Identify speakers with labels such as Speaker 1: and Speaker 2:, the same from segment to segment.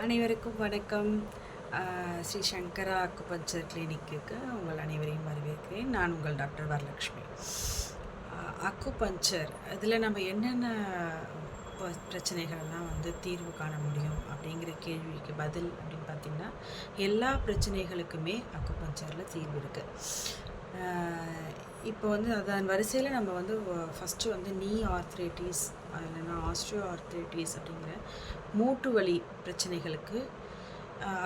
Speaker 1: அனைவருக்கும் வணக்கம். ஸ்ரீ சங்கரா அக்குபஞ்சர் கிளினிக்குக்கு உங்கள் அனைவரையும் வரவேற்கிறேன். நான் உங்கள் டாக்டர் வரலக்ஷ்மி. அக்குபஞ்சர் இதில் நம்ம என்னென்ன பிரச்சனைகள்லாம் தீர்வு காண முடியும் அப்படிங்கிற கேள்விக்கு பதில் அப்படின்னு பார்த்திங்கன்னா, எல்லா பிரச்சனைகளுக்குமே அக்குபஞ்சரில் தீர்வு இருக்குது. இப்போ அதன் வரிசையில் நம்ம ஃபஸ்ட்டு நீ ஆர்த்ரைட்டிஸ் இல்லைன்னா ஆஸ்ட்ரியோ ஆர்த்ரைட்டிஸ் அப்படிங்கிற மூட்டு வலி பிரச்சனைகளுக்கு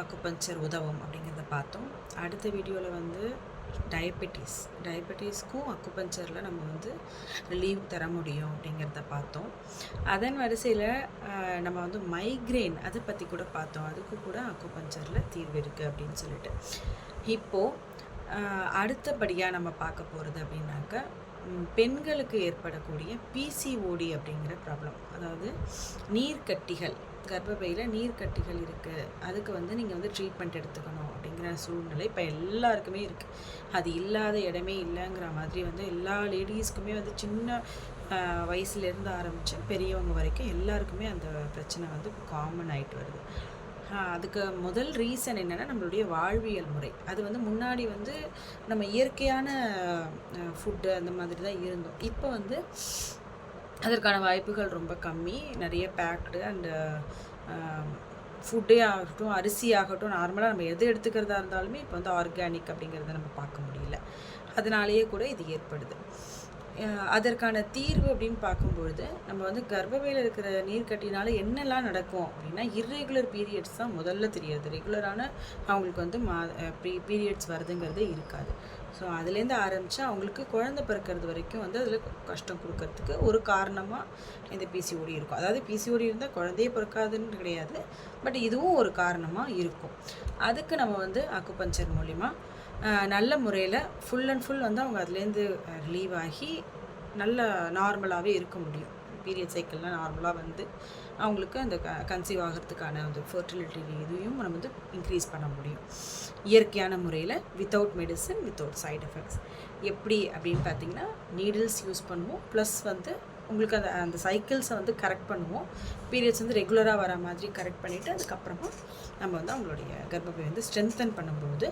Speaker 1: அக்குபஞ்சர் உதவும் அப்படிங்கிறத பார்த்தோம். அடுத்த வீடியோவில் டயபெட்டிஸ்க்கும் அக்குபஞ்சரில் நம்ம ரிலீவ் தர முடியும் அப்படிங்கிறத பார்த்தோம். அதன் வரிசையில் நம்ம மைக்ரேன் அதை பற்றி கூட பார்த்தோம். அதுக்கு கூட அக்குபஞ்சரில் தீர்வு இருக்குது அப்படின்னு சொல்லிட்டு. இப்போது அடுத்தபடியாக நம்ம பார்க்க போகிறது அப்படின்னாக்கா, பெண்களுக்கு ஏற்படக்கூடிய பிசிஓடி அப்படிங்கிற ப்ராப்ளம். அதாவது நீர்க்கட்டிகள், கர்ப்பப்பையில் நீர்க்கட்டிகள் இருக்குது. அதுக்கு நீங்கள் ட்ரீட்மெண்ட் எடுத்துக்கணும் அப்படிங்கிற சூழ்நிலை இப்போ எல்லாருக்குமே இருக்குது. அது இல்லாத இடமே இல்லைங்கிற மாதிரி எல்லா லேடிஸ்க்குமே சின்ன வயசுலேருந்து ஆரம்பித்து பெரியவங்க வரைக்கும் எல்லாருக்குமே அந்த பிரச்சனை காமன் ஆகிட்டு வருது. அதுக்கு முதல் ரீசன் என்னென்னா, நம்மளுடைய வாழ்வியல் முறை. அது முன்னாடி நம்ம இயற்கையான ஃபுட்டு அந்த மாதிரி தான் இருந்தோம். இப்போ அதற்கான வாய்ப்புகள் ரொம்ப கம்மி. நிறைய பேக்டு அண்டு ஃபுட்டே ஆகட்டும், அரிசி ஆகட்டும், நார்மலாக நம்ம எது எடுத்துக்கிறதா இருந்தாலுமே இப்போ ஆர்கானிக் அப்படிங்கிறத நம்ம பார்க்க முடியல. அதனாலேயே கூட இது ஏற்படுது. அதற்கான தீர்வு அப்படின்னு பார்க்கும்பொழுது, நம்ம கர்ப்பப்பையில் இருக்கிற நீர்க்கட்டினால என்னெல்லாம் நடக்கும் அப்படின்னா, இர்ரெகுலர் பீரியட்ஸ் தான் முதல்ல தெரியாது. ரெகுலரான அவங்களுக்கு பீரியட்ஸ் வருதுங்கிறதே இருக்காது. ஸோ அதுலேருந்து ஆரம்பித்து அவங்களுக்கு குழந்தை பிறக்கிறது வரைக்கும் அதில் கஷ்டம் கொடுக்கறதுக்கு ஒரு காரணமாக இந்த பிசிஓடி இருக்கும். அதாவது பிசிஓடி இருந்தால் குழந்தையே பிறக்காதுன்னு கிடையாது, பட் இதுவும் ஒரு காரணமாக இருக்கும். அதுக்கு நம்ம அக்குபஞ்சர் மூலிமா நல்ல முறையில் ஃபுல் அண்ட் ஃபுல் அவங்க அதுலேருந்து ரிலீவ் ஆகி நல்ல நார்மலாகவே இருக்க முடியும். பீரியட் சைக்கிள்லாம் நார்மலாக அவங்களுக்கு அந்த கன்சீவ் ஆகிறதுக்கான அந்த ஃபர்டிலிட்டி இதையும் நம்ம இன்க்ரீஸ் பண்ண முடியும் இயற்கையான முறையில், without medicine, without side effects. எப்படி அப்படின்னு பார்த்தீங்கன்னா, நீடில்ஸ் யூஸ் பண்ணுவோம், ப்ளஸ் உங்களுக்கு அந்த சைக்கிள்ஸை கரெக்ட் பண்ணுவோம். பீரியட்ஸ் ரெகுலராக வர மாதிரி கரெக்ட் பண்ணிவிட்டு அதுக்கப்புறமா நம்ம அவங்களுடைய கர்ப்பப்பை ஸ்ட்ரென்தன் பண்ணும்போது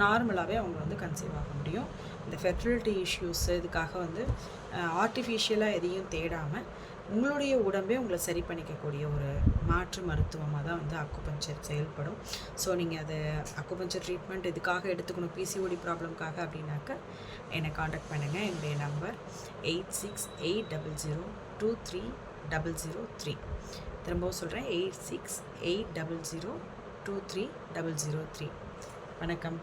Speaker 1: நார்மலாகவே அவங்க கன்சீவ் ஆக முடியும். இந்த ஃபெர்டிலிட்டி இஷ்யூஸ் இதுக்காக ஆர்டிஃபிஷியலாக எதையும் தேடாமல் உங்களுடைய உடம்பே உங்களை சரி பண்ணிக்கக்கூடிய ஒரு மாற்று மருத்துவமாக தான் அக்குபஞ்சர் செயல்படும். ஸோ நீங்கள் அதை அக்குபஞ்சர் ட்ரீட்மெண்ட் இதுக்காக எடுத்துக்கணும், பிசிஓடி ப்ராப்ளம்காக அப்படின்னாக்கா என்னை காண்டாக்ட் பண்ணுங்கள். என்னுடைய நம்பர் 8680230003. திரும்பவும் சொல்கிறேன், 8680230003. வணக்கம்.